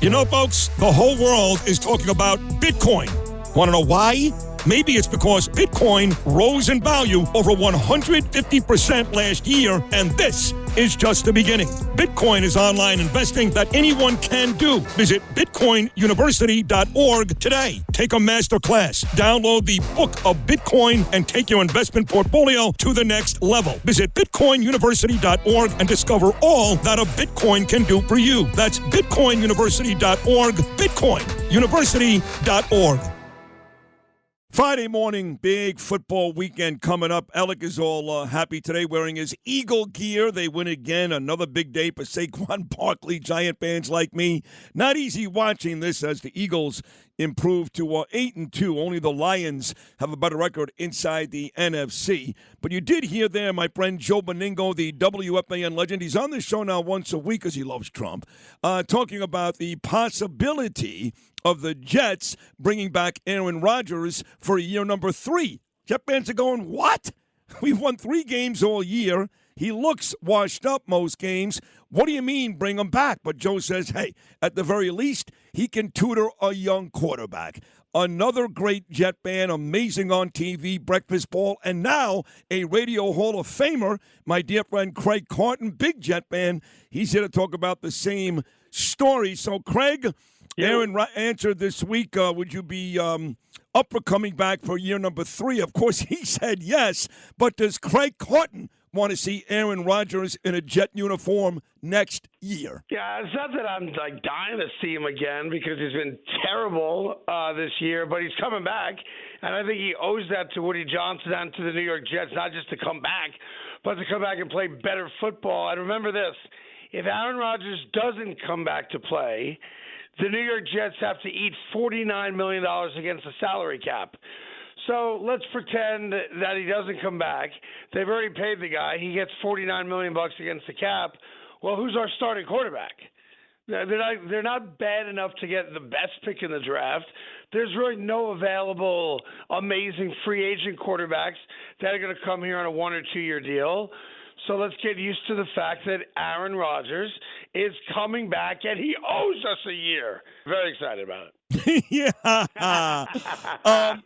You know, folks, the whole world is talking about Bitcoin. Want to know why? Maybe it's because Bitcoin rose in value over 150% last year, and this is just the beginning. Bitcoin is online investing that anyone can do. Visit bitcoinuniversity.org today. Take a master class, download the Book of Bitcoin, and take your investment portfolio to the next level. Visit bitcoinuniversity.org and discover all that a Bitcoin can do for you. That's bitcoinuniversity.org, bitcoinuniversity.org. Friday morning, big football weekend coming up. Alec is all happy today wearing his Eagle gear. They win again. Another big day for Saquon Barkley. Giant fans like me. Not easy watching this as the Eagles improve to 8-2. Only the Lions have a better record inside the NFC. But you did hear there my friend Joe Beningo, the WFAN legend. He's on this show now once a week because he loves Trump, talking about the possibility of the Jets bringing back Aaron Rodgers for year number 3. Jet fans are going, what? We've won 3 games all year. He looks washed up most games. What do you mean bring him back? But Joe says, hey, at the very least, he can tutor a young quarterback. Another great Jet fan, amazing on TV, breakfast ball, and now a Radio Hall of Famer, my dear friend Craig Carton, big Jet fan. He's here to talk about the same story. So, Craig, Aaron answered this week, would you be up for coming back for year number 3? Of course, he said yes, but does Craig Carton want to see Aaron Rodgers in a Jet uniform next year? Yeah, it's not that I'm dying to see him again because he's been terrible this year, but he's coming back, and I think he owes that to Woody Johnson and to the New York Jets, not just to come back, but to come back and play better football. And remember this, if Aaron Rodgers doesn't come back to play, the New York Jets have to eat $49 million against the salary cap. So let's pretend that he doesn't come back. They've already paid the guy. He gets $49 million against the cap. Well, who's our starting quarterback? They're not bad enough to get the best pick in the draft. There's really no available amazing free agent quarterbacks that are going to come here on a 1 or 2 year deal. So let's get used to the fact that Aaron Rodgers is coming back, and he owes us a year. Very excited about it. Yeah.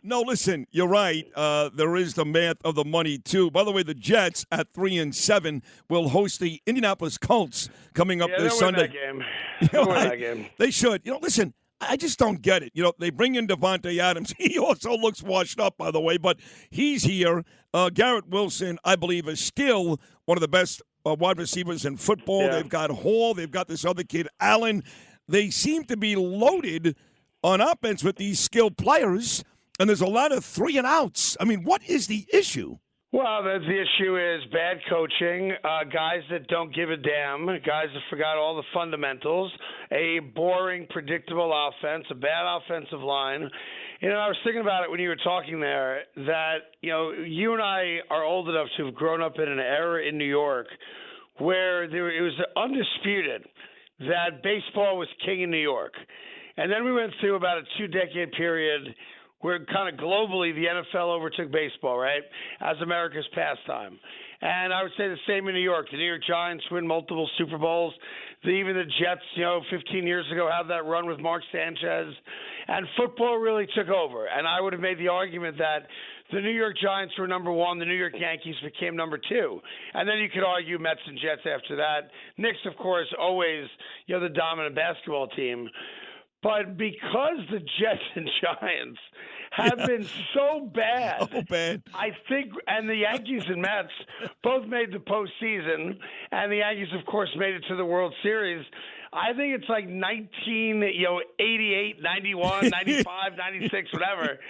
No, listen, you're right. There is the math of the money, too. By the way, the Jets at 3-7 will host the Indianapolis Colts coming up this Sunday. They'll win that game. They should. Listen, I just don't get it. They bring in Devontae Adams. He also looks washed up, by the way, but he's here. Garrett Wilson, I believe, is still one of the best wide receivers in football. Yeah. They've got Hall. They've got this other kid, Allen. They seem to be loaded on offense with these skilled players, and there's a lot of 3-and-outs. I mean, what is the issue? Well, the issue is bad coaching, guys that don't give a damn, guys that forgot all the fundamentals, a boring, predictable offense, a bad offensive line. I was thinking about it when you were talking there that, you and I are old enough to have grown up in an era in New York where it was undisputed that baseball was king in New York. And then we went through about a 2-decade period where kind of globally the NFL overtook baseball, right, as America's pastime. And I would say the same in New York. The New York Giants win multiple Super Bowls. Even the Jets, 15 years ago, had that run with Mark Sanchez. And football really took over. And I would have made the argument that the New York Giants were number 1. The New York Yankees became number 2. And then you could argue Mets and Jets after that. Knicks, of course, always, the dominant basketball team. But because the Jets and Giants have been so bad, I think, and the Yankees and Mets both made the postseason, and the Yankees, of course, made it to the World Series. I think it's like 88, 91, 95, 96, whatever,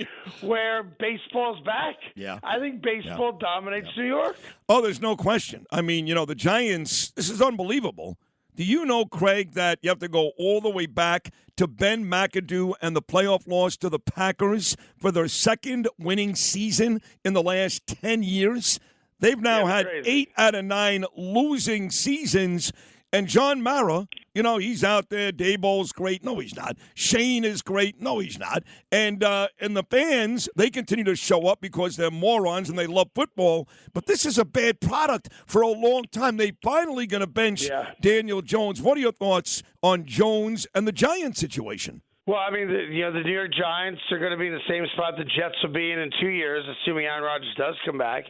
where baseball's back. Yeah. I think baseball dominates New York. Oh, there's no question. I mean, the Giants, this is unbelievable. Do you know, Craig, that you have to go all the way back to Ben McAdoo and the playoff loss to the Packers for their second winning season in the last 10 years? They've now had crazy. 8 out of 9 losing seasons. And John Mara, he's out there. Daboll's great. No, he's not. Shane is great. No, he's not. And the fans, they continue to show up because they're morons and they love football. But this is a bad product for a long time. They finally going to bench Daniel Jones. What are your thoughts on Jones and the Giants situation? Well, I mean, the New York Giants are going to be in the same spot the Jets will be in 2 years, assuming Aaron Rodgers does come back,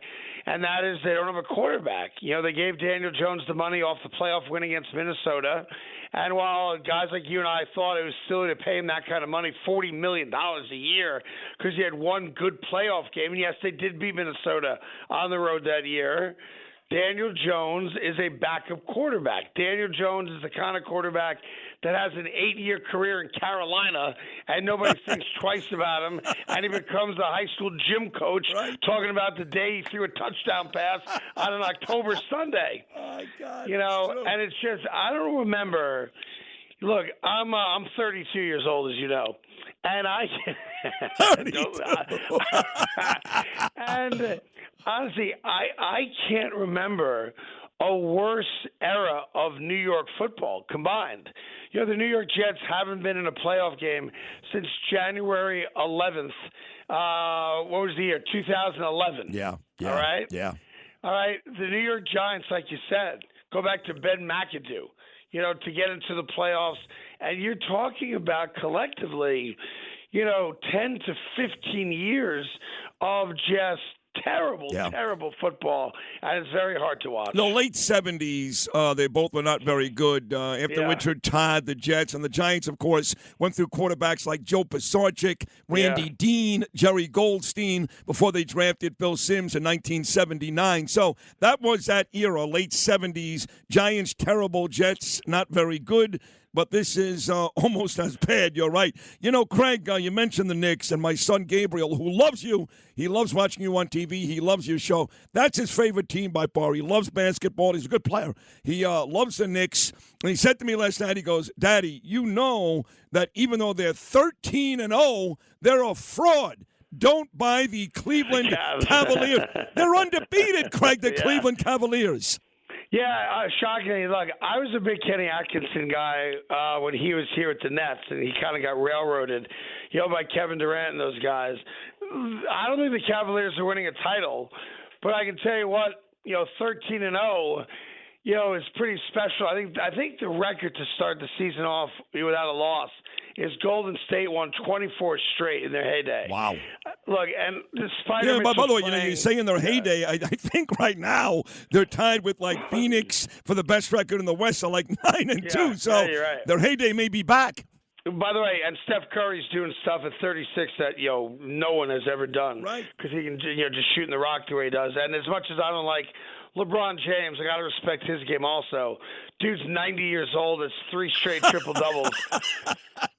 and that is they don't have a quarterback. They gave Daniel Jones the money off the playoff win against Minnesota, and while guys like you and I thought it was silly to pay him that kind of money, $40 million a year, because he had one good playoff game, and yes, they did beat Minnesota on the road that year, Daniel Jones is a backup quarterback. Daniel Jones is the kind of quarterback that has an 8-year career in Carolina, and nobody thinks twice about him, and he becomes a high school gym coach talking about the day he threw a touchdown pass on an October Sunday. Oh, God. And it's just, I don't remember. Look, I'm 32 years old, as you know, and and honestly, I can't remember a worse era of New York football combined. The New York Jets haven't been in a playoff game since January 11th. What was the year? 2011. Yeah. All right? Yeah. All right. The New York Giants, like you said, go back to Ben McAdoo, to get into the playoffs. And you're talking about collectively, 10 to 15 years of just terrible football, and it's very hard to watch. No, late 70s, they both were not very good. After Richard Todd, the Jets, and the Giants, of course, went through quarterbacks like Joe Pisarcik, Randy Dean, Jerry Goldstein, before they drafted Bill Sims in 1979. So that was that era, late 70s. Giants, terrible. Jets, not very good. But this is almost as bad. You're right. Craig, you mentioned the Knicks, and my son Gabriel, who loves you. He loves watching you on TV. He loves your show. That's his favorite team by far. He loves basketball. He's a good player. He loves the Knicks. And he said to me last night, he goes, Daddy, you know that even though they're 13-0, they're a fraud. Don't buy the Cleveland Cavaliers. They're undefeated, Craig, the Cleveland Cavaliers. Yeah, shockingly, look, I was a big Kenny Atkinson guy when he was here at the Nets, and he kind of got railroaded, by Kevin Durant and those guys. I don't think the Cavaliers are winning a title, but I can tell you what, 13-0, is pretty special. I think the record to start the season off without a loss is Golden State won 24 straight in their heyday. Wow. Look, and despite by the way, you say in their heyday, I think right now they're tied with Phoenix for the best record in the West, are 9-2. So you're right. Their heyday may be back. By the way, and Steph Curry's doing stuff at 36 that no one has ever done. Right. Because he can just shooting the rock the way he does. And as much as I don't like LeBron James, I got to respect his game also. Dude's 90 years old. It's 3 straight triple doubles.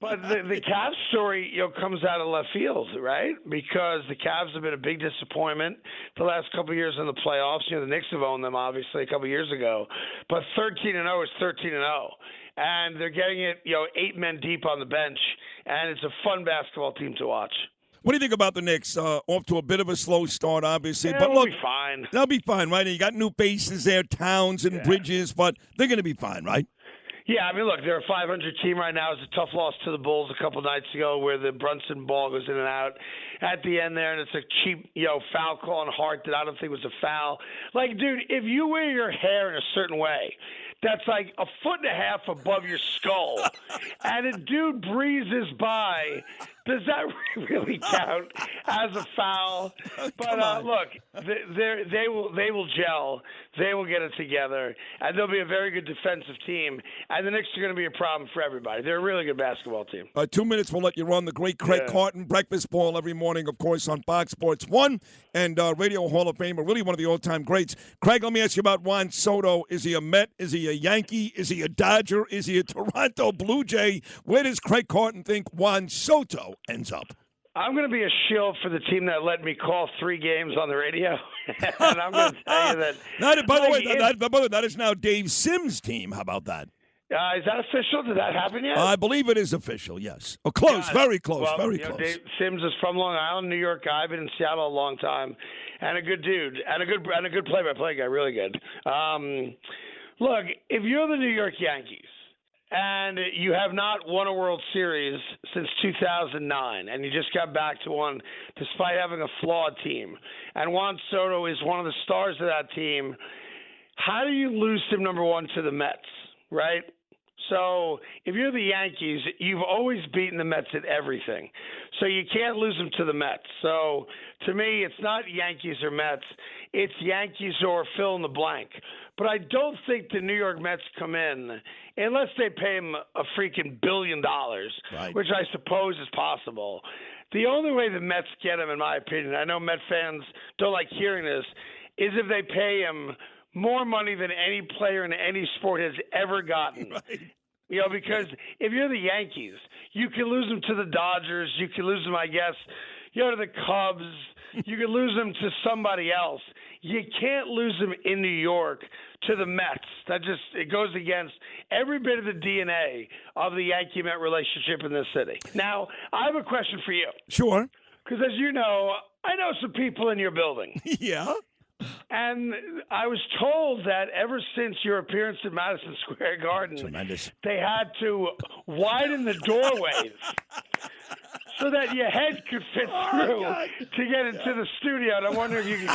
But the Cavs story, comes out of left field, right? Because the Cavs have been a big disappointment the last couple of years in the playoffs. The Knicks have owned them obviously a couple of years ago. But 13-0 is 13-0. And they're getting it, 8 men deep on the bench, and it's a fun basketball team to watch. What do you think about the Knicks? Off to a bit of a slow start, obviously. Yeah, but they'll look, be fine. They'll be fine, right? You got new faces there, Towns and Bridges, but they're going to be fine, right? Yeah, I mean, look, they're a 500 team right now. It's a tough loss to the Bulls a couple nights ago where the Brunson ball goes in and out at the end there, and it's a cheap, foul call on Hart that I don't think was a foul. Dude, if you wear your hair in a certain way, that's a 1.5 foot above your skull, and a dude breezes by, does that really count as a foul? But look, they will gel. They will get it together, and they'll be a very good defensive team. And the Knicks are going to be a problem for everybody. They're a really good basketball team. 2 minutes, we'll let you run the great Craig Carton breakfast ball every morning, of course, on Fox Sports 1 and Radio Hall of Famer, really one of the all-time greats. Craig, let me ask you about Juan Soto. Is he a Met? Is he a Yankee? Is he a Dodger? Is he a Toronto Blue Jay? Where does Craig Carton think Juan Soto ends up? I'm going to be a shill for the team that let me call 3 games on the radio. And I'm going to tell you that. By the way, that is now Dave Sims' team. How about that? Is that official? Did that happen yet? I believe it is official, yes. Oh, close, very close, very close. Dave Sims is from Long Island, New York guy. Been in Seattle a long time. And a good dude. And a good play-by-play guy, really good. Look, if you're the New York Yankees and you have not won a World Series since 2009, and you just got back to one despite having a flawed team, and Juan Soto is one of the stars of that team, how do you lose him, number one, to the Mets, right? So if you're the Yankees, you've always beaten the Mets at everything. So you can't lose them to the Mets. So to me, it's not Yankees or Mets. It's Yankees or fill in the blank. But I don't think the New York Mets come in unless they pay him a freaking $1 billion, right, which I suppose is possible. The only way the Mets get him, in my opinion, I know Met fans don't like hearing this, is if they pay him more money than any player in any sport has ever gotten. Right. Because if you're the Yankees, you can lose them to the Dodgers. You can lose them, I guess, to the Cubs. You can lose them to somebody else. You can't lose them in New York to the Mets. It goes against every bit of the DNA of the Yankee-Met relationship in this city. Now, I have a question for you. Sure. Because as you know, I know some people in your building. Yeah. And I was told that ever since your appearance at Madison Square Garden, tremendous, they had to widen the doorways so that your head could fit through to get into the studio. And I wonder if you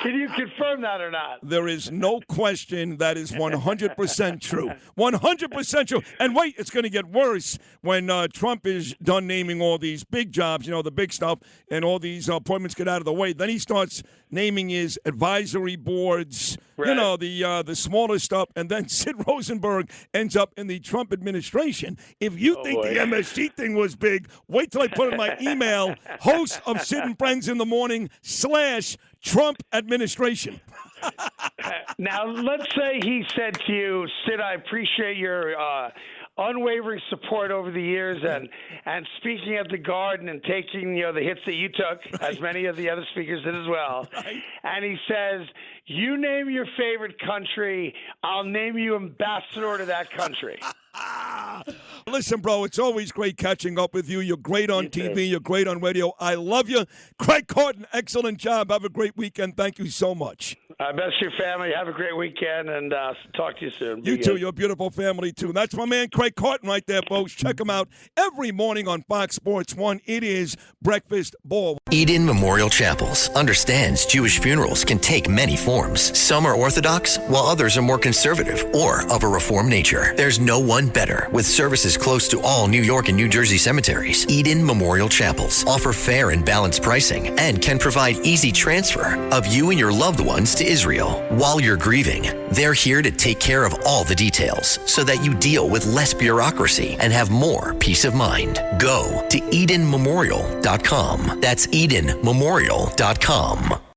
can you confirm that or not? There is no question that is 100% true. 100% true. And wait, it's going to get worse when Trump is done naming all these big jobs, the big stuff, and all these appointments get out of the way. Then he starts naming his advisory boards, right, the smaller stuff, and then Sid Rosenberg ends up in the Trump administration. If you think the MSG thing was big, wait till I put in my email, host of Sid and Friends in the Morning / Trump administration. Now, let's say he said to you, Sid, I appreciate your unwavering support over the years and speaking at the Garden and taking the hits that you took, right, as many of the other speakers did as well. Right. And he says, you name your favorite country, I'll name you ambassador to that country. Listen, bro, it's always great catching up with you. You're great on TV. You're great on radio. I love you. Craig Carton, excellent job. Have a great weekend. Thank you so much. Best your family. Have a great weekend, and talk to you soon. You too. Your beautiful family, too. That's my man, Craig Carton, right there, folks. Check him out every morning on Fox Sports 1. It is Breakfast Ball. Eden Memorial Chapels understands Jewish funerals can take many forms. Some are Orthodox, while others are more conservative or of a Reformed nature. There's no one better. With services close to all New York and New Jersey cemeteries, Eden Memorial Chapels offer fair and balanced pricing and can provide easy transfer of you and your loved ones to Israel. While you're grieving, they're here to take care of all the details so that you deal with less bureaucracy and have more peace of mind. Go to EdenMemorial.com. That's EdenMemorial.com.